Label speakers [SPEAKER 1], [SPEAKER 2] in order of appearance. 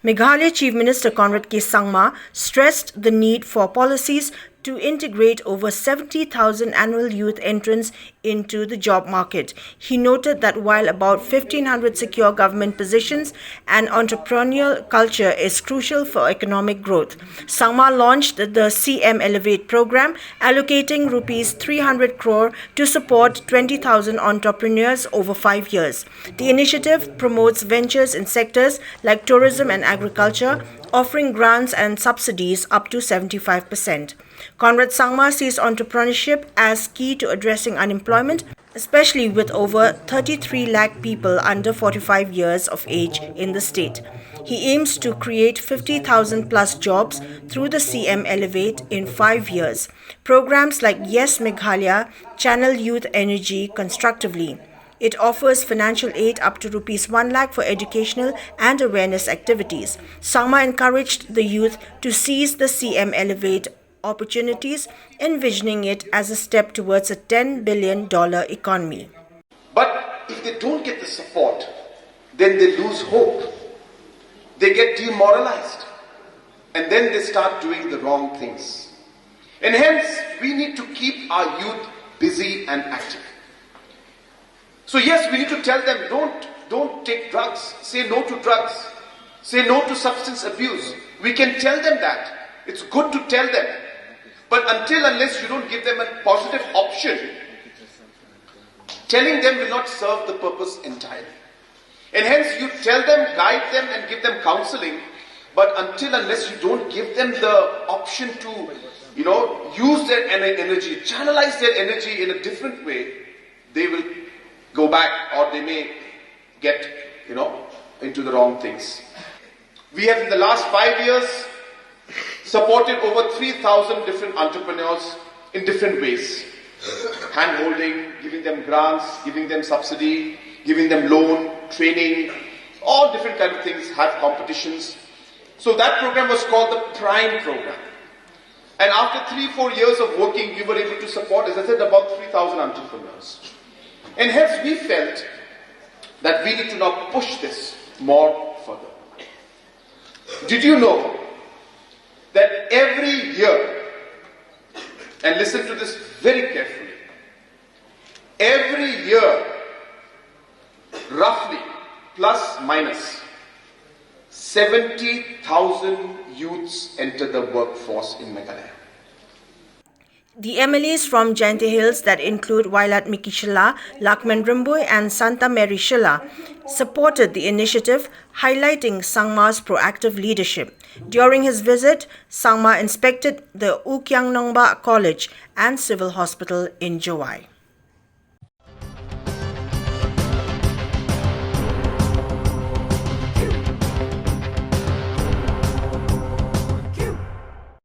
[SPEAKER 1] Meghalaya Chief Minister Conrad K stressed the need for policies to integrate over 70,000 annual youth entrants into the job market. He noted that while about 1,500 secure government positions, an entrepreneurial culture is crucial for economic growth. Sangma launched the CM Elevate program, allocating rupees 300 crore to support 20,000 entrepreneurs over 5 years. The initiative promotes ventures in sectors like tourism and agriculture, offering grants and subsidies up to 75%. Conrad Sangma sees entrepreneurship as key to addressing unemployment, especially with over 33 lakh people under 45 years of age in the state. He aims to create 50,000 plus jobs through the CM Elevate in 5 years. Programs like Yes Meghalaya channel youth energy constructively. It offers financial aid up to rupees 1 lakh for educational and awareness activities. Sangma encouraged the youth to seize the CM Elevate opportunities, envisioning it as a step towards a $10 billion economy.
[SPEAKER 2] But if they don't get the support, then they lose hope. They get demoralized. And then they start doing the wrong things. And hence, we need to keep our youth busy and active. So yes, we need to tell them, don't take drugs. Say no to drugs. Say no to substance abuse. We can tell them that. It's good to tell them. But unless you don't give them a positive option, telling them will not serve the purpose entirely. And hence you tell them, guide them and give them counseling, but unless you don't give them the option to, use their energy, channelize their energy in a different way, they will go back or they may get, into the wrong things. We have in the last 5 years supported over 3,000 different entrepreneurs in different ways. Hand-holding, giving them grants, giving them subsidy, giving them loan, training, all different kind of things, have competitions. So that program was called the Prime program. And after 3-4 years of working, we were able to support, as I said, about 3,000 entrepreneurs. And hence we felt that we need to now push this more further. Did you know that every year, and listen to this very carefully, every year, roughly, plus minus, 70,000 youths enter the workforce in Meghalaya.
[SPEAKER 1] The MLAs from Jayanti Hills, that include Wailat Miki Shilla, Lakman Rimboy and Santa Mary Shilla, supported the initiative, highlighting Sangma's proactive leadership. During his visit, Sangma inspected the Ukyang Nongba College and Civil Hospital in Jowai.